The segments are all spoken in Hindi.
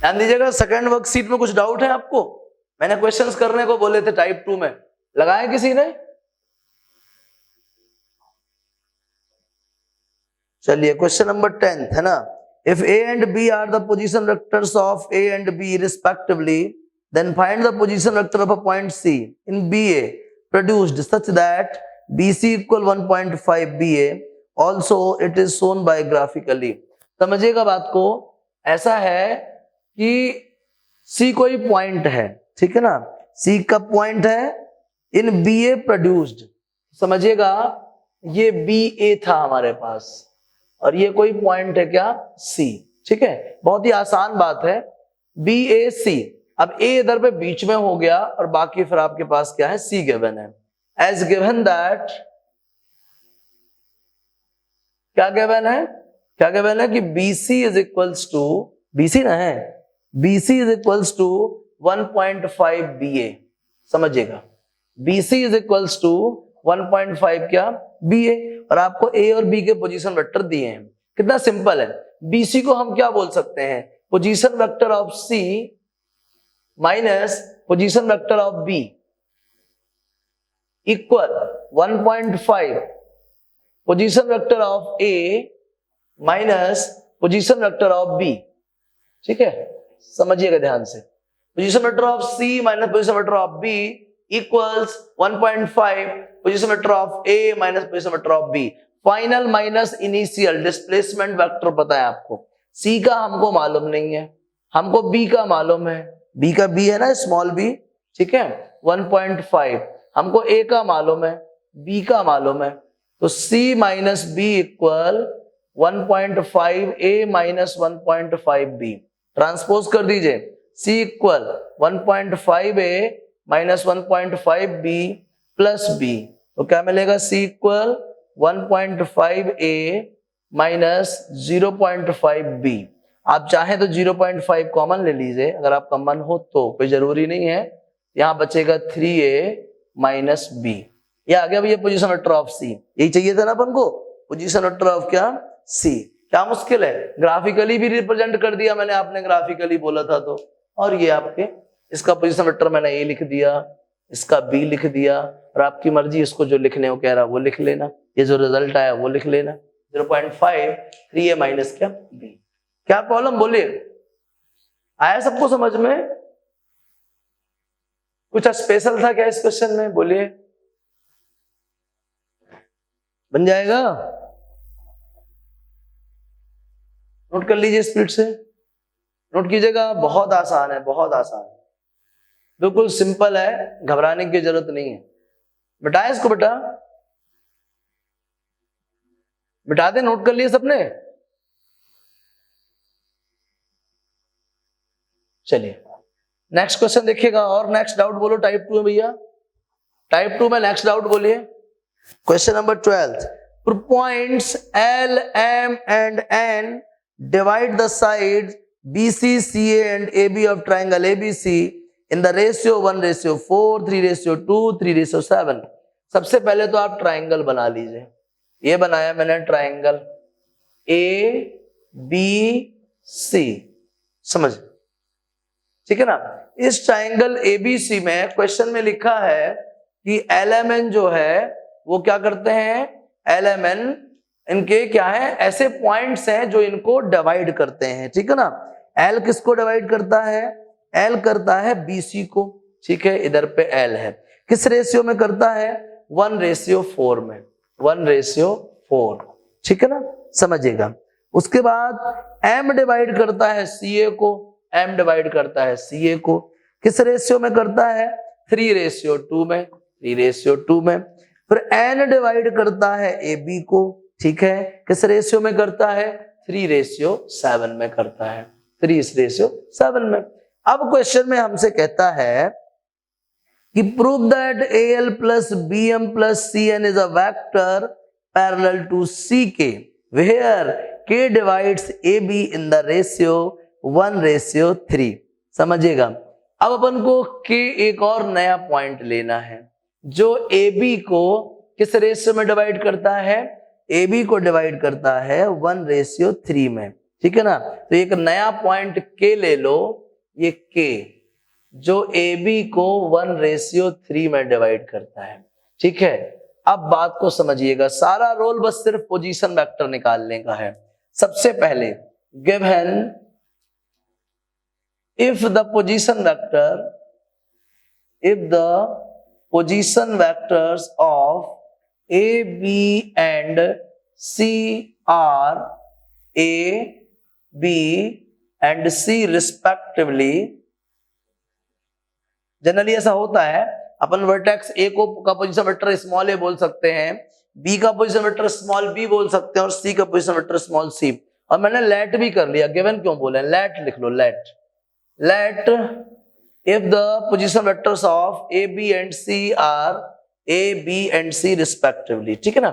ध्यान दीजिएगा, सेकंड वर्कशीट में कुछ डाउट है आपको? मैंने क्वेश्चंस करने को बोले थे टाइप 2 में, लगाए किसी ने? चलिए क्वेश्चन नंबर 10 है ना, if A and B are the position vectors of A and B respectively, then find the position vector of a point C in BA produced such that BC equal 1.5 BA. Also it is shown by graphically. समझिएगा बात को, ऐसा है कि C कोई पॉइंट है, ठीक है ना, C का पॉइंट है इन BA प्रोड्यूस्ड, समझिएगा ये BA था हमारे पास और ये कोई पॉइंट है क्या, C, ठीक है, बहुत ही आसान बात है, BAC। अब A इधर पे बीच में हो गया और बाकी फिर आपके पास क्या है, C गिवन है, एज गिवन दैट, क्या गिवन है, क्या गिवन है कि BC is equals to, BC ना है, BC is equals to 1.5 BA, समझिएगा BC इज इक्वल्स टू 1.5 क्या, BA, और आपको A और B के पोजीशन वेक्टर दिए हैं। कितना सिंपल है, BC को हम क्या बोल सकते हैं, position vector of C minus position vector of B equal 1.5 position vector of A minus position vector of B, ठीक है, समझिएगा ध्यान से, position vector of C minus position vector of B equals 1.5 position vector of A minus position vector of B, final minus initial displacement vector पता है आपको, C का हमको मालूम नहीं है, हमको B का मालूम है, B का B है ना, स्मॉल b, ठीक है, 1.5, हमको A का मालूम है, B का मालूम है, तो C minus B equal 1.5 A minus 1.5 B, transpose कर दीजिए, C equal 1.5 A minus 1.5 B plus B, तो क्या मिलेगा, C equal 1.5 A minus 0.5 B, आप चाहें तो 0.5 कॉमन ले लीजिए अगर आपका मन हो तो, कोई जरूरी नहीं है, यहां बचेगा 3A माइनस B, ये आ गया भैया पोजीशन वेक्टर ऑफ C, यही चाहिए था ना अपन को, पोजीशन वेक्टर ऑफ क्या, C, क्या मुश्किल है, ग्राफिकली भी रिप्रेजेंट कर दिया मैंने, आपने ग्राफिकली बोला था तो, और ये आपके, इसका पोजीशन वेक्टर मैंने A लिख दिया, इसका B लिख दिया, और आपकी मर्जी इसको जो लिखने को कह रहा वो लिख लेना, ये जो रिजल्ट आया वो लिख लेना, 0.5 3A माइनस क्या B, क्या प्रॉब्लम बोलिए, आया सबको समझ में, कुछ स्पेशल था क्या इस क्वेश्चन में, बोलिए, बन जाएगा, नोट कर लीजिए स्पीड से, नोट कीजिएगा, बहुत आसान है, बहुत आसान है, बिल्कुल सिंपल है, घबराने की जरूरत नहीं है, बिठाए इसको, बेटा बिठा दे, नोट कर लिए सबने, चलिए नेक्स्ट क्वेश्चन देखिएगा, और नेक्स्ट डाउट बोलो टाइप 2 में भैया, टाइप 2 में नेक्स्ट डाउट बोलिए, question number 12, points L, M and N divide the sides BC, CA and AB of triangle ABC in the ratio 1:4, 3:2, 3:7। सबसे पहले तो आप ट्राइंगल बना लीजिए, ये बनाया मैंने ट्राइंगल ABC, समझ, ठीक है ना, इस ट्राइंगल ABC में क्वेश्चन में लिखा है कि LMN जो है वो क्या करते हैं, LMN इनके क्या है, ऐसे पॉइंट्स हैं जो इनको डिवाइड करते हैं, ठीक है ना, L किसको डिवाइड करता है, L करता है BC को, ठीक है, इधर पे L है, किस रेशियो में करता है, 1:4 में, 1:4, ठीक है ना, समझिएगा, उसके बाद M डिवाइड करता है CA को, M डिवाइड करता है CA को, किस रेशियो में करता है, 3:2 में, 3:2 में, फिर N डिवाइड करता है AB को, ठीक है, किस रेशियो में करता है, 3:7 में करता है, 3:7 में। अब क्वेश्चन में हमसे कहता है कि prove that AL plus BM plus CN is a vector parallel to CK where K divides AB in the ratio 1:3। समझिएगा, अब अपन को K एक और नया पॉइंट लेना है जो AB को किस रेशियो में डिवाइड करता है, AB को डिवाइड करता है 1:3 में, ठीक है ना। तो एक नया पॉइंट के ले लो, ये के जो ए बी को 1:3 में डिवाइड करता है, ठीक है। अब बात को समझिएगा, सारा रोल बस सिर्फ पोजीशन वेक्टर निकालने का है। सबसे पहले given if the position vectors of A, B and C are A, B and C respectively, generally ऐसा होता है, अपन वर्टेक्स ए को का पोजीशन वेक्टर स्मॉल ए बोल सकते हैं, बी का पोजीशन वेक्टर स्मॉल बी बोल सकते हैं और सी का पोजीशन वेक्टर स्मॉल सी। और मैंने लेट भी कर लिया, गिवन क्यों बोले, लेट लिख लो, let if the position vectors of A, B and C are A, B and C respectively, ठीक है ना,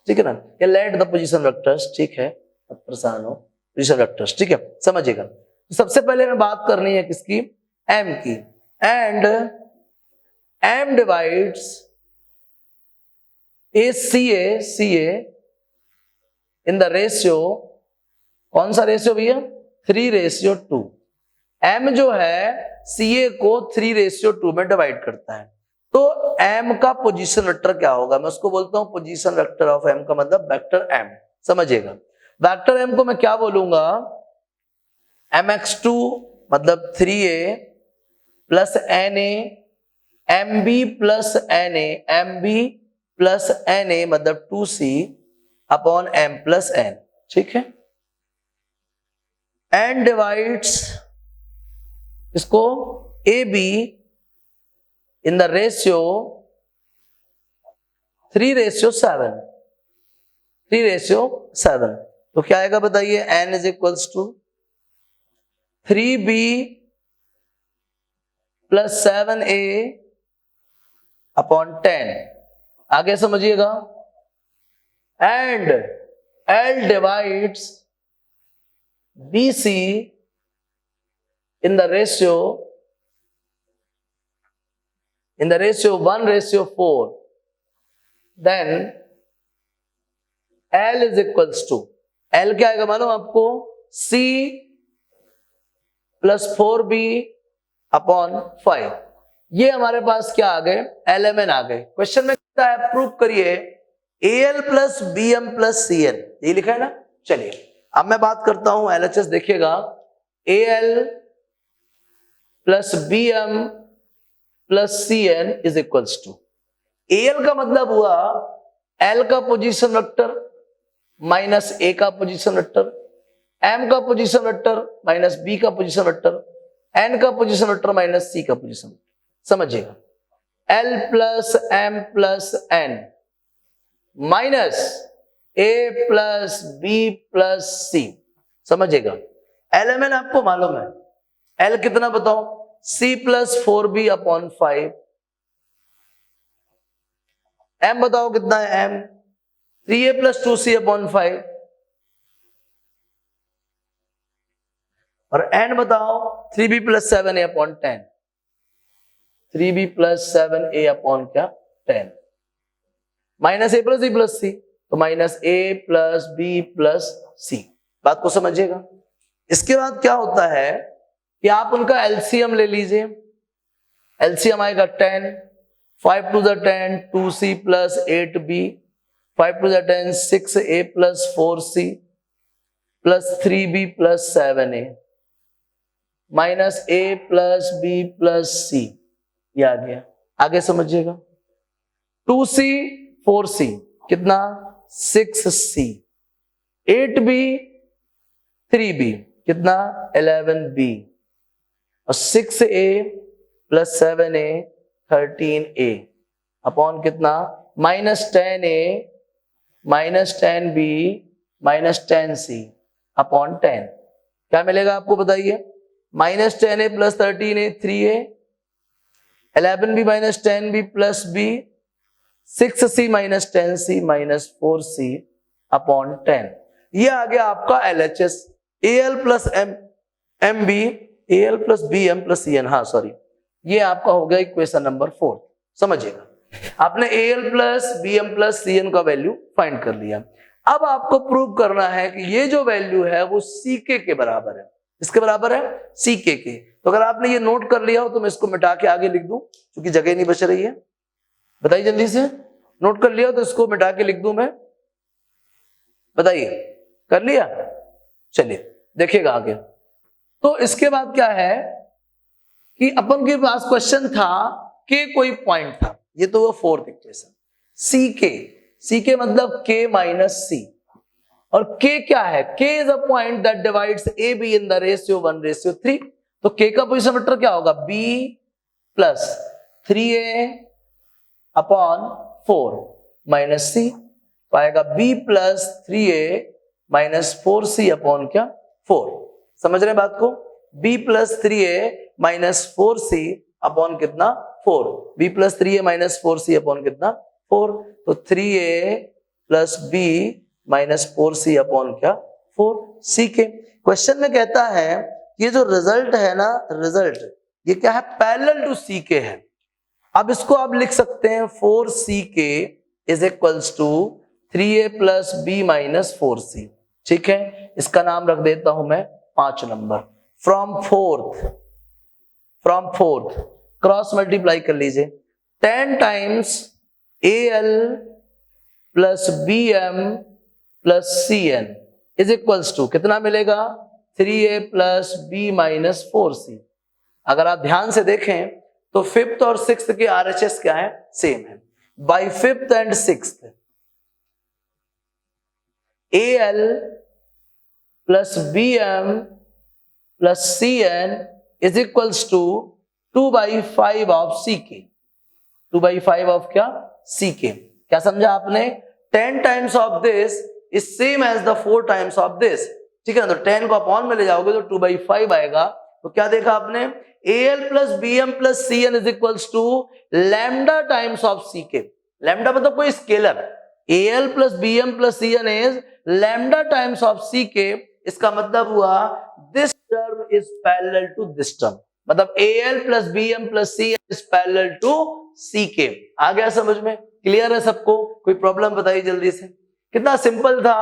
ठीक है ना, ये let the position vectors, ठीक है, अब परेशान हो, position vectors, ठीक है, समझिएगा। तो सबसे पहले हमें बात करनी है किसकी, M की, and M divides CA in the ratio, कौन सा रेशियो भैया, 3:2। M जो है CA को 3:2 में डिवाइड करता है। तो M का पोजीशन वेक्टर क्या होगा, मैं उसको बोलता हूं पोजीशन वेक्टर ऑफ M, का मतलब वेक्टर M, समझिएगा। वेक्टर M को मैं क्या बोलूंगा, mx2 मतलब 3a plus na, mb plus na, mb plus na मतलब 2c upon m plus n, ठीक है। n डिवाइड्स इसको A B in the ratio 3:7, 3:7। तो क्या आएगा बताइए, n is equals to 3b plus 7a upon 10। आगे समझिएगा, and L divides BC in the ratio 1:4, then L is equals to, L क्या आएगा मालूम आपको, C प्लस 4B अपॉन 5। ये हमारे पास क्या आ गए, LMN आ गए। क्वेश्चन में कहता है प्रूव करिए AL plus BM plus CN, ये लिखा है ना। चलिए अब मैं बात करता हूं LHS, देखिएगा AL plus BM plus CN is equals to, AL का मतलब हुआ L का पोजीशन वेक्टर माइनस A का पोजीशन वेक्टर, M का पोजीशन वेक्टर माइनस B का पोजीशन वेक्टर, N का पोजीशन वेक्टर माइनस C का पोजीशन वेक्टर, समझिएगा। L plus M plus N minus A plus B plus C, समझिएगा। LMN आपको मालूम है, L कितना बताओ, C plus 4B upon 5, M बताओ कितना है, M 3A plus 2C upon 5, और N बताओ 3B plus 7A upon 10, 3B plus 7A upon क्या 10, minus A plus B plus C, तो minus A plus B plus C। बात को समझिएगा। इसके बाद क्या होता है कि आप उनका एलसीएम ले लीजिए, एलसीएम आएगा 10, 5 to the 10 2c plus 8b, 5 to the 10 6a plus 4c plus 3b plus 7a minus a plus b plus c, ये आ गया। आगे समझिएगा, 2c 4c कितना 6c, 8b 3b कितना 11b, और 6a plus 7a 13a upon कितना minus 10a minus 10b minus 10c upon 10। क्या मिलेगा आपको बताइए, minus 10a plus 13a 3a, 11b minus 10b plus b, 6c minus 10c minus 4c upon 10। ये आ गया आपका LHS, AL plus MB, AL plus BM plus CN, हाँ सॉरी, ये आपका हो गया इक्वेशन नंबर 4। समझिएगा, आपने AL plus BM plus CN का वैल्यू फाइंड कर लिया। अब आपको प्रूव करना है कि ये जो वैल्यू है वो सीके के बराबर है। इसके बराबर है सीके के। तो अगर आपने ये नोट कर लिया हो तो मैं इसको मिटा के आगे लिख दूं, क्योंकि जगह नहीं बच रही है। बताइए जल्दी से, नोट कर लिया हो तो इसको मिटा के लिख दूं मैं, बताइए कर लिया? चलिए देखिएगा आगे। तो इसके बाद क्या है कि अपन के पास क्वेश्चन था के कोई पॉइंट था, ये तो वो फोर्थ इक्वेशन सी के मतलब के माइनस सी, और के क्या है? K is a point that divides A B in the ratio 1:3। तो के का पोजीशन वेक्टर क्या होगा? B plus 3a upon 4 minus C, पाएगा B plus 3a minus 4c upon क्या? 4। समझ रहे हैं बात को? b plus 3a minus 4c upon कितना? 4। b plus 3a minus 4c upon कितना? 4। तो 3a plus b minus 4c upon क्या? 4। सी के क्वेश्चन में कहता है ये जो रिजल्ट है ना, रिजल्ट ये क्या है? पैरेलल टू सी के है। अब इसको आप लिख सकते हैं 4ck is equals to 3a plus b minus 4c। ठीक है, इसका नाम रख देता हूं मैं 5 नंबर। फ्रॉम फोर्थ क्रॉस मल्टीप्लाई कर लीजिए। 10 times al plus bm plus cn is equals to कितना मिलेगा? 3a plus b minus 4c। अगर आप ध्यान से देखें तो फिफ्थ और सिक्स्थ के RHS क्या है? सेम है। By fifth and sixth al plus bm plus cn is equals to 2/5 of ck। 2/5 of क्या? ck। क्या समझा आपने? 10 times of this is same as the 4 times of this. ठीक है ना? तो 10 को अपॉन में ले जाओगे तो 2/5 आएगा। तो क्या देखा आपने? al plus bm plus cn is equals to lambda times of ck। Lambda मतलब कोई scalar. al plus bm plus cn is lambda times of ck। इसका मतलब हुआ this term is parallel to this term, मतलब al plus bm plus cn is parallel to ck। आ गया समझ में? क्लियर है सबको? कोई प्रॉब्लम बताइए जल्दी से। कितना सिंपल था।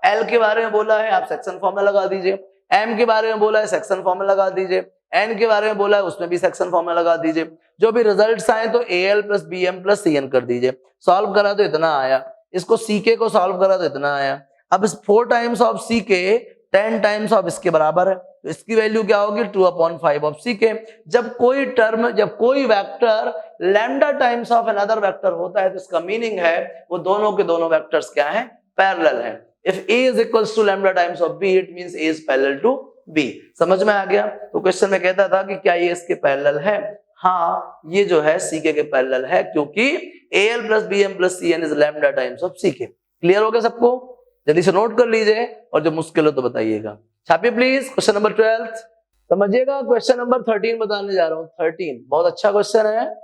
L के बारे में बोला है, आप सेक्शन फॉर्मूला लगा दीजिए। M के बारे में बोला है, सेक्शन फॉर्मूला लगा दीजिए। N के बारे में बोला है, उसमें भी सेक्शन फॉर्मूला लगा दीजिए। जो भी रिजल्ट्स आए तो AL plus BM plus CN कर दीजिए। सॉल्व करा तो इतना आया, इसको CK को सॉल्व करा तो इतना आया। अब इस 4 times of CK 10 times of इसके बराबर है, तो इसकी वैल्यू क्या होगी? 2/5 ऑफ CK। जब कोई vector lambda times of another vector होता है तो इसका मीनिंग है वो दोनों के दोनों वेक्टर्स क्या हैं? पैरेलल हैं। If A is equals to lambda times of B, it means A is parallel to B। समझ में आ गया? तो क्वेश्चन में कहता था कि क्या ये इसके पैरेलल है? हाँ, ये जो है CK के पैरेलल है, क्योंकि AL plus BM plus CN is lambda times of CK। Clear हो गया सबको? जल्दी से नोट कर लीजिए, और जो मुश्किल हो तो बताइएगा। छापिए प्लीज क्वेश्चन नंबर 12। समझिएगा, क्वेश्चन नंबर 13 बताने जा रहा हूं। 13 बहुत अच्छा क्वेश्चन है।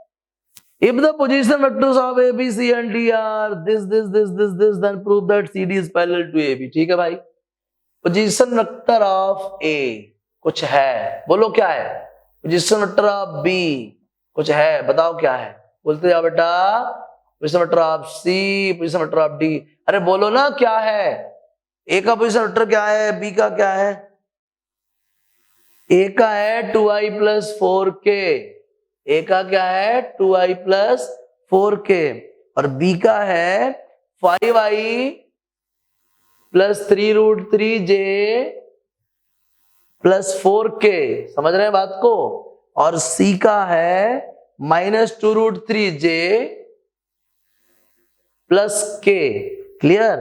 If the position vectors of A, B, C and D are this, then prove that CD is parallel to AB। ठीक है भाई, पोजीशन वेक्टर ऑफ A कुछ है, बोलो क्या है? पोजीशन वेक्टर ऑफ B कुछ है, बताओ क्या है? बोलते जाओ बेटा। Position vector of C, position vector of D। अरे बोलो ना क्या है? A का पोजीशन वेक्टर क्या है? B का क्या है? A का है 2i प्लस 4k। A का क्या है? 2i plus 4k। और B का है 5i plus 3√3j plus 4k। समझ रहे हैं बात को? और C का है minus 2√3j plus k। Clear?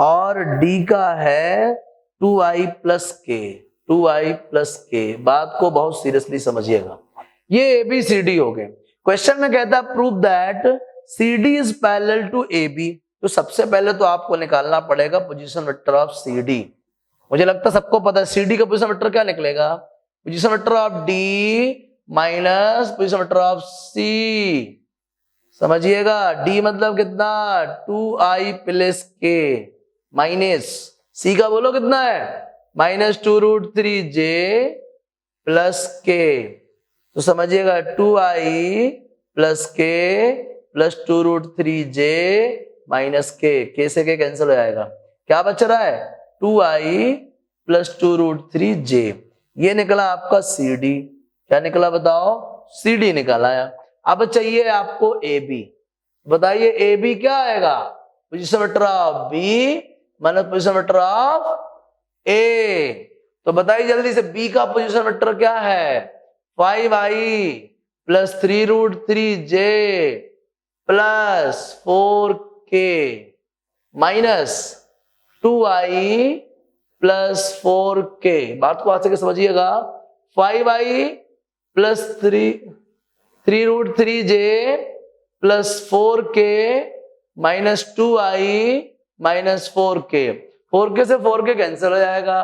और D का है 2i plus k। 2i plus k। बात को बहुत सीरियसली समझिएगा। ये ABCD हो गए। क्वेश्चन में कहता है prove that CD is parallel to AB। तो सबसे पहले तो आपको निकालना पड़ेगा पोजीशन वेक्टर ऑफ CD। मुझे लगता है सबको पता है CD का पोजीशन वेक्टर क्या निकलेगा? Position vector of D minus position vector of C। समझिएगा, D मतलब कितना? 2i plus k minus C का बोलो कितना है? Minus 2√3j plus k। तो समझिएगा 2i plus k plus 2√3j minus k। k से k कैंसिल हो जाएगा। क्या बच रहा है 2i प्लस 2√3j। ये निकला आपका CD। क्या निकला बताओ CD निकला है। अब चाहिए आपको AB। बताइए AB क्या आएगा position vector of B minus position vector of A। तो बताइए जल्दी से B का पोजीशन वेक्टर क्या है 5i plus 3√3j plus 4k minus 2i plus 4k। बात को आगे समझिएगा 5i plus 3√3j plus 4k minus 2i minus 4k। 4k से 4k कैंसिल हो जाएगा।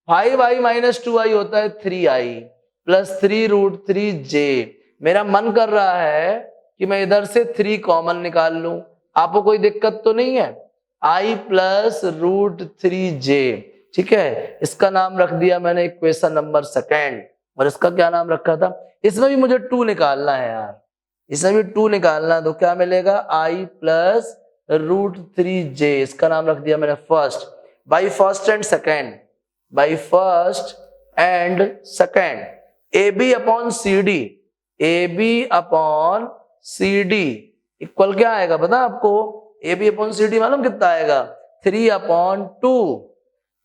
5i माइनस 2i होता है 3i प्लस 3√3j। मेरा मन कर रहा है कि मैं इधर से 3 कॉमन निकाल लूं। आपको कोई दिक्कत तो नहीं है। i प्लस √3j, ठीक है। इसका नाम रख दिया मैंने इक्वेशन नंबर सेकेंड। और इसका क्या नाम रखा था, इसमें भी मुझे 2 निकालना है यार, इसमें भी 2 निकालना है। तो क्या मिलेगा i प्लस √3j, इसका नाम रख दिया मैंने first. By first and second, by first and second AB upon CD, AB upon CD equal क्या आएगा पता आपको। AB अपॉन CD मालूम कितना आएगा 3/2।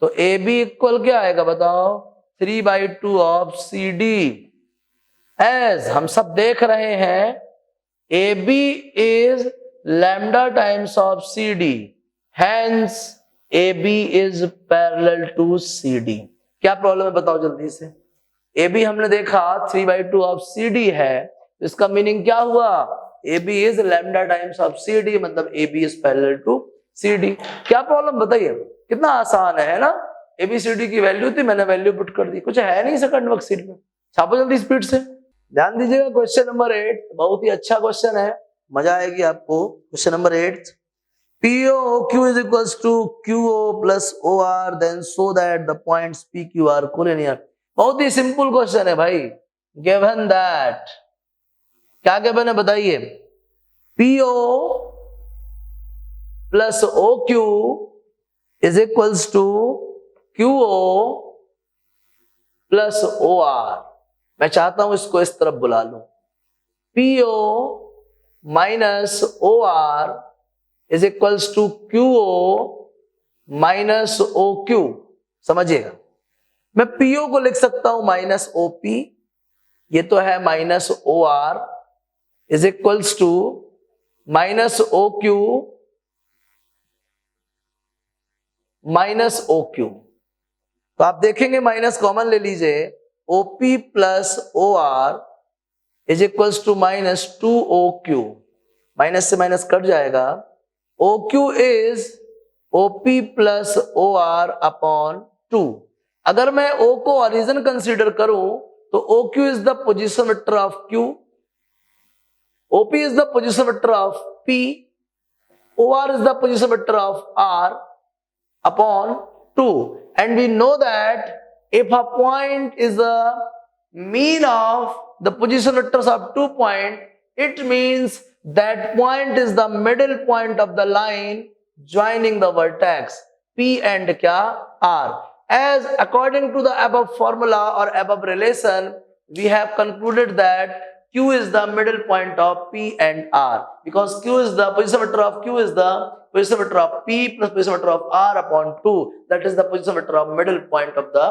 तो AB इक्वल क्या आएगा बताओ 3/2 ऑफ CD। एज हम सब देख रहे हैं AB is lambda times of CD, hence AB is parallel to CD। क्या प्रॉब्लम है बताओ जल्दी से। AB हमने देखा 3/2 ऑफ CD है, तो इसका मीनिंग क्या हुआ AB is lambda times of CD, मतलब AB is parallel to CD। क्या प्रॉब्लम बताइए, कितना आसान है ना। ABCD की वैल्यू थी, मैंने वैल्यू पुट कर दी, कुछ है नहीं सेकंड वर्कशीट में। छापो जल्दी स्पीड से। ध्यान दीजिएगा क्वेश्चन नंबर 8 बहुत ही अच्छा क्वेश्चन है, मजा आएगी आपको। Question number 8 POQ is equals to QO plus OR then so that the points PQ are collinear। बहुत ही सिंपल क्वेश्चन है भाई। गिवन दैट, क्या गिवन है बताइए, PO plus OQ is equals to QO plus OR। मैं चाहता हूं इसको इस तरफ बुला लूं, PO minus OR is equals to QO minus OQ। समझिएगा, मैं PO को लिख सकता हूं माइनस OP, ये तो है minus OR is equals to minus OQ minus OQ। तो आप देखेंगे माइनस कॉमन ले लीजिए, OP plus OR is equals to minus 2OQ। Minus से माइनस कट जाएगा। OQ is OP plus OR upon 2। अगर मैं O को ओरिजिन कंसीडर करूं तो OQ is the position vector of Q, OP is the position vector of P, OR is the position vector of R upon 2। and we know that if a point is the mean of the position vectors of 2 point, it means that point is the middle point of the line joining the vertex P and क्या R। as according to the above formula or above relation, we have concluded that Q is the middle point of P and R, because Q is the position vector of Q is the position vector of P plus position vector of R upon 2, that is the position vector of middle point of the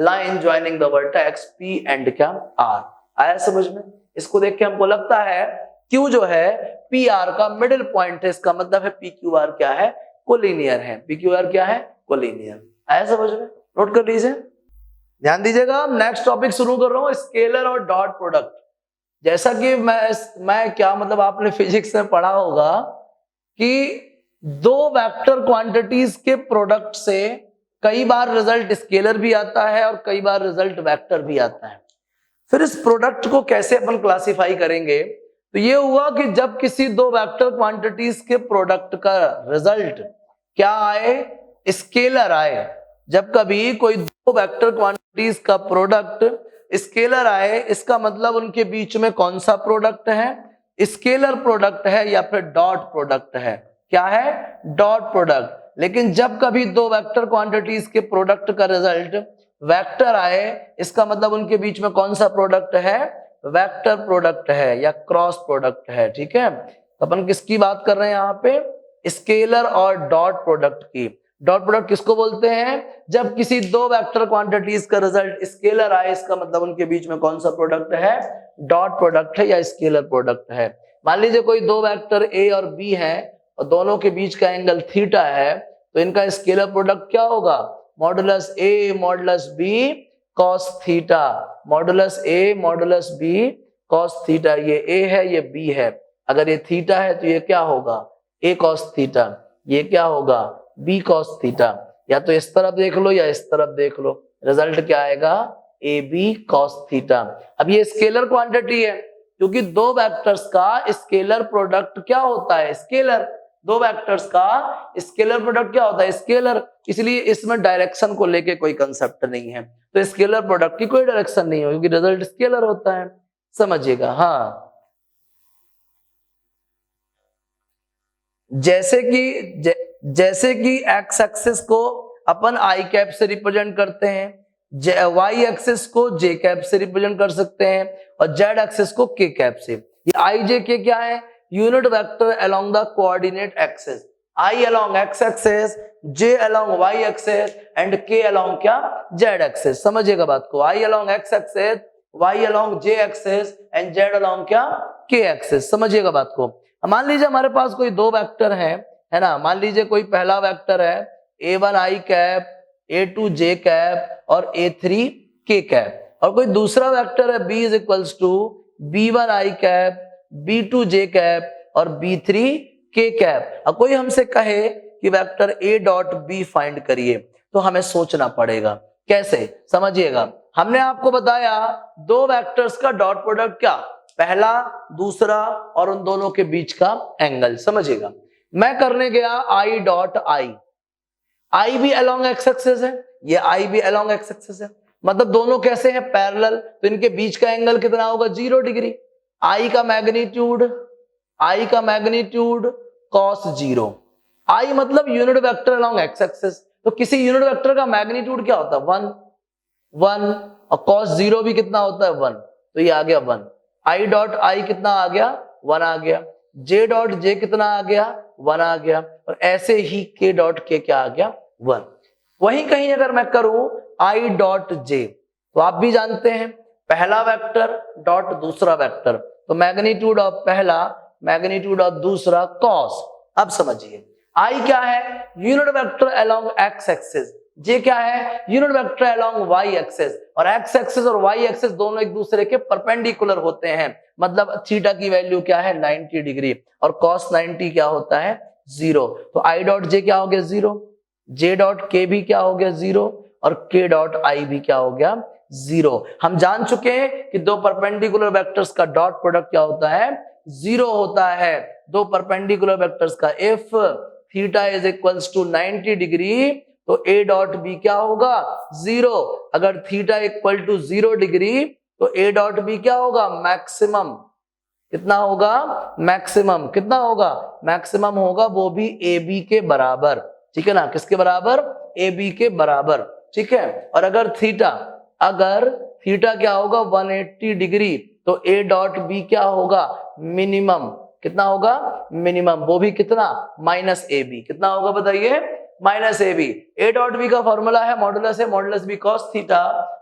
line joining the vertex P and क्या R। आया समझ में। इसको देख के हमको लगता है Q जो है PR का मिडिल पॉइंट है, इसका मतलब है PQR क्या है कोलिनियर है, PQR क्या है कोलिनियर। आया समझ में, नोट कर लीजिए। ध्यान दीजिएगा, नेक्स्ट टॉपिक शुरू कर रहा हूं स्केलर और डॉट प्रोडक्ट। जैसा कि मैं क्या मतलब आपने फिजिक्स में पढ़ा होगा कि दो वेक्टर क्वांटिटीज के प्रोडक्ट से कई बार रिजल्ट स्केलर भी आता है और कई बार रिजल्ट वेक्टर भी आता है। फिर इस प्रोडक्ट को कैसे अपन क्लासिफाई करेंगे, तो ये हुआ कि जब किसी दो वेक्टर क्वांटिटीज के प्रोडक्ट का रिजल्ट क्या आए स्केलर आए। जब कभी कोई दो वेक्टर क्वांटिटीज का प्रोडक्ट स्केलर आए, इसका मतलब उनके बीच में कौन सा प्रोडक्ट है, स्केलर प्रोडक्ट है या फिर डॉट प्रोडक्ट है। क्या है, डॉट प्रोडक्ट। लेकिन जब कभी दो वेक्टर क्वांटिटीज के प्रोडक्ट का रिजल्ट वेक्टर आए, इसका मतलब उनके बीच में कौन सा प्रोडक्ट है, वेक्टर प्रोडक्ट है या क्रॉस प्रोडक्ट है। ठीक है, तो अपन किसकी बात कर रहे हैं यहाँ पे, स्केलर और डॉट प्रोडक्ट की। डॉट प्रोडक्ट किसको बोलते हैं, जब किसी दो वेक्टर क्वांटिटीज का रिजल्ट स्केलर आए, इसका मतलब उनके बीच में कौन सा प्रोडक्ट है, डॉट प्रोडक्ट है या स्केलर प्रोडक्ट है। मान लीजिए कोई दो वेक्टर ए और बी है और दोनों के बीच का एंगल थीटा है, तो इनका स्केलर प्रोडक्ट क्या होगा, modulus A modulus B cos theta, modulus A modulus B cos theta. ये ए है ये बी है, अगर ये थीटा है तो ये क्या होगा, ए कॉस थीटा, ये क्या होगा, बी कॉस थीटा। या तो इस तरफ देख लो या इस तरफ देख लो, रिजल्ट क्या आएगा, ए बी कॉस थीटा। अब ये स्केलर क्वांटिटी है, क्योंकि दो वेक्टर्स का स्केलर प्रोडक्ट क्या होता है, स्केलर। दो वेक्टर्स का स्केलर प्रोडक्ट क्या होता है, स्केलर। इसलिए इसमें डायरेक्शन को लेके कोई कंसेप्ट नहीं है, तो स्केलर प्रोडक्ट की कोई डायरेक्शन नहीं है क्योंकि रिजल्ट स्केलर होता है, समझिएगा। हाँ, जैसे कि एक्स एक्सिस को अपन आई कैप से रिप्रेजेंट करते हैं, वाई एक्सिस को जे कैप से रिप्रेजेंट कर सकते हैं और जेड एक्सिस को के कैप से। ये आई जे के क्या है, unit vector along the coordinate axis, I along X axis, J along Y axis and K along क्या, जेड एक्सिस। समझिएगा बात को, I along X axis, Y along J axis and Z along क्या, के एक्सिस। समझिएगा बात को। मान लीजिए हमारे पास कोई दो वेक्टर है ना, मान लीजिए कोई पहला वेक्टर है a1 i cap, a2 j cap और a3 k कैप, और कोई दूसरा वेक्टर है b is equals to b1 i cap, b2 j cap और b3 k कैप। अब कोई हमसे कहे कि vector a dot b find करिए, तो हमें सोचना पड़ेगा कैसे। समझिएगा, हमने आपको बताया दो वेक्टर्स का डॉट प्रोडक्ट क्या, पहला दूसरा और उन दोनों के बीच का एंगल। समझिएगा, मैं करने गया आई डॉट आई, आई भी अलोंग एक्स एक्सिस है, ये आई भी अलोंग एक्स एक्सिस है, मतलब दोनों कैसे हैं, पैरेलल, तो इनके बीच का एंगल कितना होगा, 0 डिग्री। आई का मैग्नीट्यूड कॉस 0, आई मतलब unit vector along X axis, तो किसी यूनिट वेक्टर का मैग्नीट्यूड क्या होता है, 1 और कॉस 0 भी कितना होता है, 1, तो ये आ गया 1। आई डॉट आई कितना आ गया, 1 आ गया। जे डॉट जे कितना आ गया, 1 आ गया। और ऐसे ही के डॉट के क्या आ गया, 1। वहीं कहीं अगर मैं करूं आई डॉट जे, तो आप भी जानते हैं पहला वेक्टर डॉट दूसरा वेक्टर, तो मैग्नीट्यूड ऑफ पहला मैग्नीट्यूड ऑफ दूसरा कॉस। अब समझिए, आई क्या है, unit vector along X axis, J क्या है, unit vector along Y axis, और एक्स एक्सिस और वाई एक्सिस दोनों एक दूसरे के परपेंडिकुलर होते हैं, मतलब थीटा की वैल्यू क्या है, 90 डिग्री, और कॉस 90 क्या होता है, 0। तो आई डॉट जे क्या हो गया, 0, जे डॉट के भी क्या हो गया, 0, और के डॉट आई भी क्या हो गया, 0। हम जान चुके हैं कि दो परपेंडिकुलर वेक्टर्स का डॉट प्रोडक्ट क्या होता है, 0 होता है। दो परपेंडिकुलर वेक्टर्स का if theta is equals to 90 degree, तो ए डॉट बी क्या होगा, 0। अगर थीटा इक्वल टू 0 डिग्री, तो ए डॉट बी क्या होगा, मैक्सिमम। कितना होगा, मैक्सिमम। कितना होगा, मैक्सिमम होगा, वो भी ए बी के बराबर। ठीक है ना, किसके बराबर, ए बी के बराबर। ठीक है, और अगर थीटा क्या होगा 180 डिग्री, तो ए डॉट बी क्या होगा, मिनिमम। कितना होगा, मिनिमम, वो भी कितना, माइनस ए बी। कितना होगा बताइए, minus A B. A dot B का फॉर्मूला है मॉडुलस बी कॉस थीटा।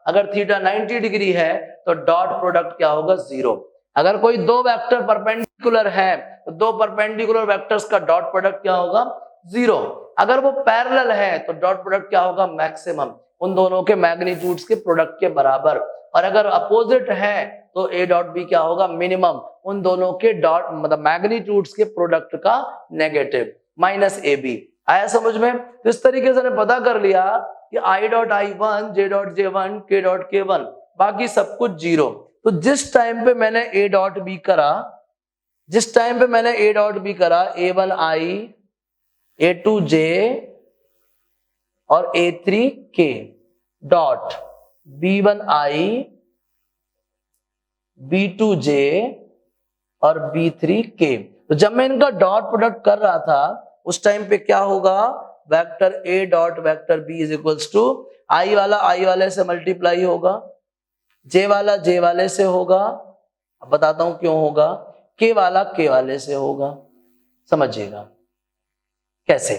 अगर थीटा 90 डिग्री है तो डॉट प्रोडक्ट क्या होगा, 0। अगर कोई दो वेक्टर परपेंडिकुलर है तो दो परपेंडिकुलर वेक्टर्स का डॉट प्रोडक्ट क्या होगा, 0। अगर वो पैरेलल है तो डॉट प्रोडक्ट क्या होगा, मैक्सिमम, उन दोनों के मैग्नीट्यूड्स के प्रोडक्ट के बराबर। और अगर अपोजिट है तो ए डॉट बी क्या होगा, मिनिमम, उन दोनों के डॉट मतलब मैग्नीट्यूड्स के प्रोडक्ट का नेगेटिव, माइनस ए बी। आया समझ में। तो इस तरीके से पता कर लिया कि I dot I 1, J dot J 1, के डॉट के 1, बाकी सब कुछ 0। तो जिस टाइम पे मैंने ए डॉट बी करा, A1 आई, A2 जे और A3 के डॉट B1 आई, B2 जे और B3 के। तो जब मैं इनका डॉट प्रोडक्ट कर रहा था उस टाइम पे क्या होगा, vector A dot vector B is equals to I वाला आई वाले से मल्टीप्लाई होगा, जे वाला जे वाले से होगा, अब बताता हूं क्यों होगा, के वाला के वाले से होगा। समझिएगा कैसे,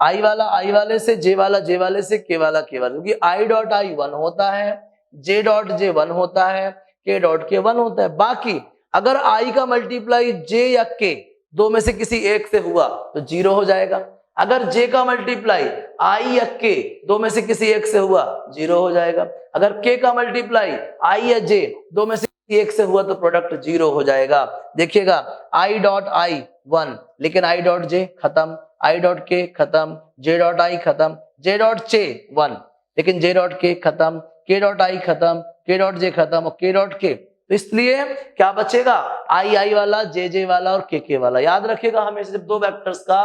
आई वाला आई वाले से, जे वाला जे वाले से, के वाला के वाले, क्योंकि आई डॉट आई 1 होता है, जे डॉट जे 1 होता है, के डॉट के 1 होता है। बाकी अगर आई का मल्टीप्लाई जे या के दो में से किसी एक से हुआ तो 0 हो जाएगा, अगर जे का मल्टीप्लाई आई या के दो में से किसी एक से हुआ 0 हो जाएगा, अगर के का मल्टीप्लाई आई या जे दो में से किसी एक से हुआ तो प्रोडक्ट 0 हो जाएगा। देखिएगा आई डॉट आई 1 लेकिन आई डॉट जे खत्म, आई डॉट के खत्म, जे डॉट आई खत्म, जे डॉट जे 1 लेकिन जे डॉट के खत्म, के डॉट आई खत्म, के डॉट जे खत्म और के डॉट के, तो इसलिए क्या बचेगा, आई आई वाला, जे वाला और के वाला। याद रखिएगा हमेशा जब दो वेक्टर्स का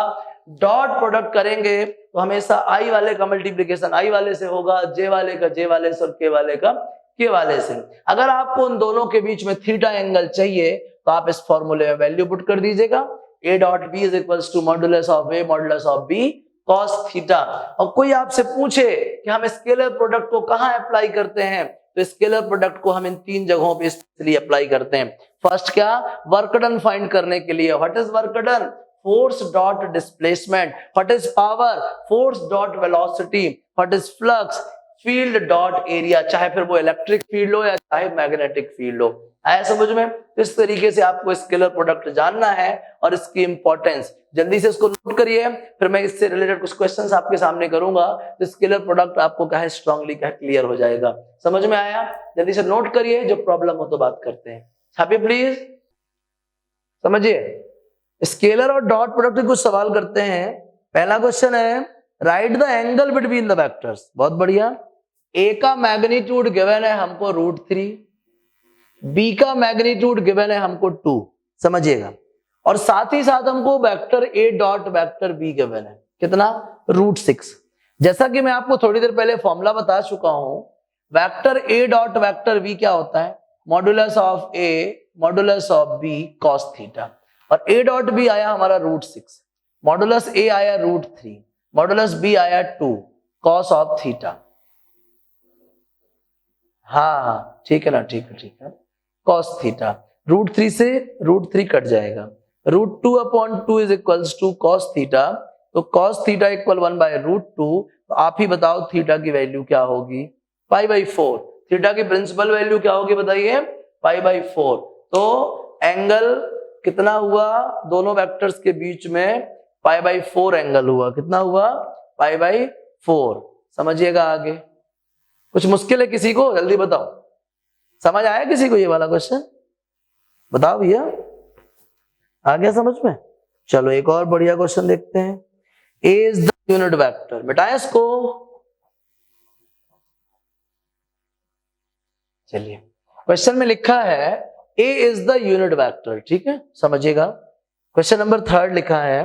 डॉट प्रोडक्ट करेंगे तो हमेशा आई वाले का मल्टीप्लिकेशन आई वाले से होगा, जे वाले का जे वाले से और के वाले का के वाले से। अगर आपको उन दोनों के बीच में थीटा एंगल चाहिए तो आप इस फॉर्मूले में वैल्यू पुट कर दीजिएगा, A dot B is equals to modulus of A modulus of B cos theta. और कोई आपसे पूछे कि हम स्केलर प्रोडक्ट को कहां अप्लाई करते हैं, तो स्केलर प्रोडक्ट को हम इन 3 जगहों पे इसलिए अप्लाई करते हैं। फर्स्ट क्या, वर्क डन फाइंड करने के लिए। What is work done, force dot displacement. What is power, force dot velocity. What is flux, field dot area, चाहे फिर वो इलेक्ट्रिक फील्ड हो या चाहे मैग्नेटिक फील्ड हो। आया समझ में। इस तरीके से आपको स्केलर प्रोडक्ट जानना है और इसकी इंपॉर्टेंस, जल्दी से इसको नोट करिए, फिर मैं इससे रिलेटेड कुछ क्वेश्चंस आपके सामने करूंगा तो स्केलर प्रोडक्ट आपको क्या है स्ट्रांगली क्या क्लियर हो जाएगा। समझ में आया, जल्दी से नोट करिए, जो प्रॉब्लम हो तो बात करते हैं। छापिए प्लीज, समझिए। स्केलर और डॉट प्रोडक्ट के कुछ सवाल करते हैं। पहला क्वेश्चन है, write the angle between the vectors. बहुत बढ़िया। ए का मैग्नीट्यूड गिवन है हमको √3, बी का मैग्नीट्यूड गिवन है हमको 2, समझिएगा, और साथ ही साथ हमको vector A dot vector be given है कितना, √6। जैसा कि मैं आपको थोड़ी देर पहले फॉर्मूला बता चुका हूं, vector A dot vector B क्या होता है, modulus of A modulus of B cos theta, और ए डॉट बी आया हमारा √6, मॉडुलस ए आया √3, मॉडुलस बी आया 2 कॉस ऑफ थीटा। हाँ ठीक है ना, ठीक है, कॉस थीटा। √3 से √3 कट जाएगा, √2/2 is equals to cos theta, तो कॉस थीटा इक्वल 1/√2। तो आप ही बताओ थीटा की वैल्यू क्या होगी, π/4। थीटा की प्रिंसिपल वैल्यू क्या होगी बताइए, π/4। तो एंगल कितना हुआ दोनों वेक्टर्स के बीच में, π/4 एंगल हुआ। कितना हुआ, π/4। समझिएगा आगे। कुछ मुश्किल है किसी को, जल्दी बताओ। समझ आया किसी को ये वाला क्वेश्चन, बताओ भैया, आ गया समझ में। चलो एक और बढ़िया क्वेश्चन देखते हैं। A is the unit vector, मिटाएं इसको। चलिए क्वेश्चन में लिखा है A is the unit vector, ठीक है, समझिएगा। क्वेश्चन नंबर 3 लिखा है,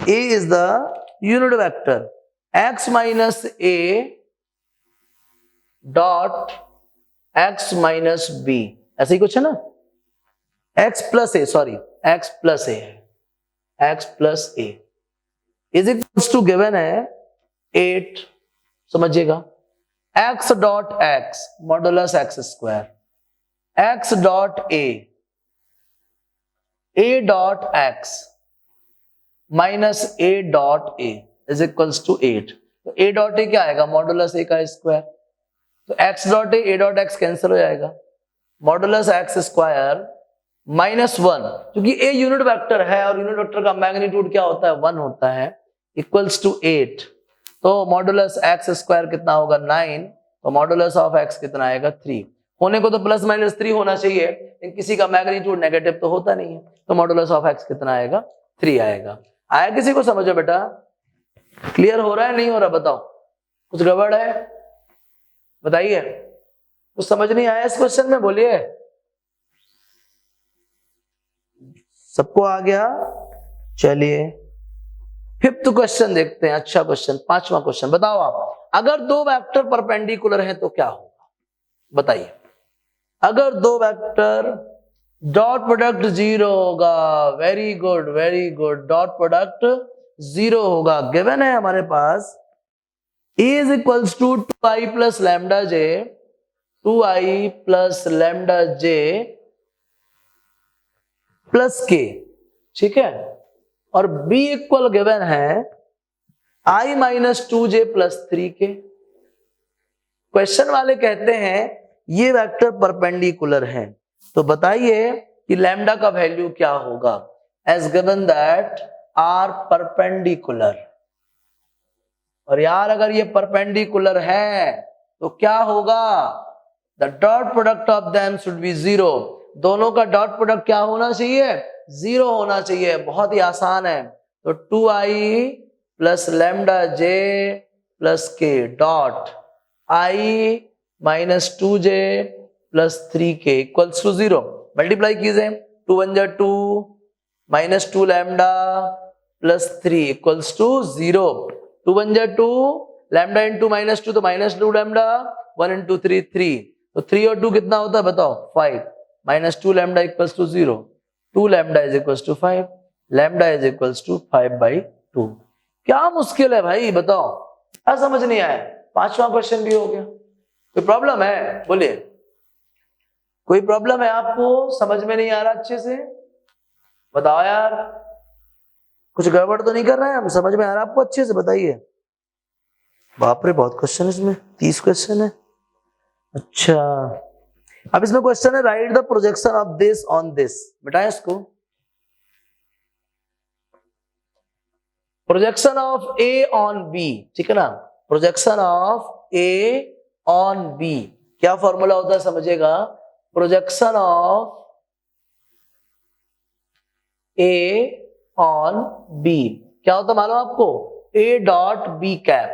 A is the unit vector x minus A dot x minus B, ऐसे ही कुछ है ना, x plus A, sorry x plus A है, x plus A is equals to given है 8, समझिएगा, x dot x modulus x square, x dot a dot x minus a dot a is equals to 8। तो a डॉट a क्या आएगा, मॉडुलस a का स्क्वायर, तो x dot a dot x cancel हो जाएगा, मॉडुलस x स्क्वायर -1, क्योंकि a यूनिट वेक्टर है और यूनिट वेक्टर का मैग्नीट्यूड क्या होता है, 1 होता है, इक्वल्स टू 8। तो मॉडुलस x स्क्वायर कितना होगा, 9, तो मॉडुलस ऑफ x कितना आएगा, 3। होने को तो +-3 होना चाहिए, लेकिन किसी का मैग्नीट्यूड नेगेटिव तो होता नहीं है, तो मॉडुलस ऑफ x कितना आएगा, 3 आएगा। आया किसी को समझो बेटा, क्लियर हो रहा है नहीं हो रहा, बताओ, कुछ गड़बड़ है बताइए, कुछ समझ नहीं आया इस क्वेश्चन में, बोलिए। सबको आ गया। चलिए 5th क्वेश्चन देखते हैं, अच्छा क्वेश्चन, 5वां क्वेश्चन। बताओ आप, अगर दो वेक्टर परपेंडिकुलर हैं तो क्या होगा, बताइए। अगर दो वेक्टर, डॉट प्रोडक्ट 0 होगा, very good, dot product zero होगा। गिवन है हमारे पास A is equals to 2i plus lambda j, 2i plus lambda j plus k, ठीक है। और B इक्वल गिवन है i minus 2j plus 3k। Question वाले कहते हैं ये वेक्टर परपेंडिकुलर है, तो बताइए कि लैम्डा का वैल्यू क्या होगा। As given that are perpendicular, और यार अगर ये परपेंडिकुलर है तो क्या होगा, the dot product of them should be zero. दोनों का डॉट प्रोडक्ट क्या होना चाहिए, जीरो होना चाहिए। बहुत ही आसान है। तो 2i plus lambda j plus k dot i minus 2j plus 3k equals to zero. Multiply कीजिए, 2 1 2 minus 2 lambda plus 3 equals to zero. 2 1 2 lambda into minus 2 तो माइनस 2 लैम्डा, 1 इंटू 3 3, तो 3 और 2 कितना होता है बताओ, 5। Minus 2 lambda equals to zero, 2 lambda is equals to 5, lambda is equals to 5/2। क्या मुश्किल है भाई बताओ, क्या समझ नहीं आया। पांचवा क्वेश्चन भी हो गया। कोई प्रॉब्लम है बोलिए, कोई प्रॉब्लम है आपको, समझ में नहीं आ रहा अच्छे से बताओ यार, कुछ गड़बड़ तो नहीं कर रहे हैं हम, समझ में आ रहा है आपको अच्छे से बताइए। बाप रे बहुत क्वेश्चन इसमें, 30 क्वेश्चन है। अच्छा अब इसमें क्वेश्चन है write the projection of this on this. बेटा इसको projection of A on B, ठीक है ना। Projection of A on B क्या फॉर्मूला होता है समझिएगा। Projection of A on B क्या होता है मालूम आपको, ए डॉट बी कैप।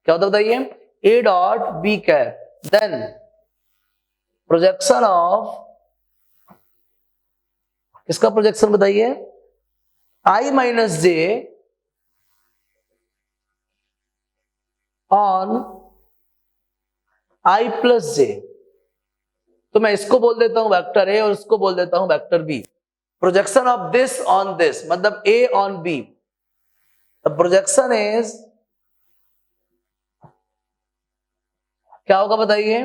क्या होता बताइए, A dot B cap. Then projection of, इसका प्रोजेक्शन बताइए, I minus J on I plus J. तो मैं इसको बोल देता हूं वेक्टर ए और इसको बोल देता हूं vector B. Projection of this on this मतलब A on B, the projection is क्या होगा बताइए,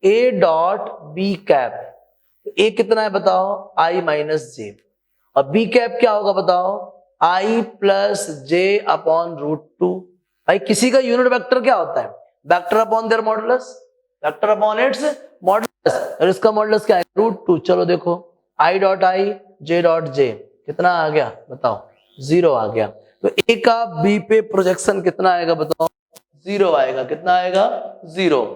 A dot B cap. A कितना है बताओ, आई माइनस जे, और बी कैप क्या होगा बताओ, आई प्लस जे अपॉन √2। भाई किसी का यूनिट वेक्टर क्या होता है, vector upon their modulus, vector upon its modulus, और इसका मॉडुलस क्या है √2। चलो देखो I dot I J dot J कितना आ गया बताओ, 0 आ गया। तो ए का बी पे प्रोजेक्शन कितना आएगा बताओ, 0 आएगा। कितना आएगा, 0।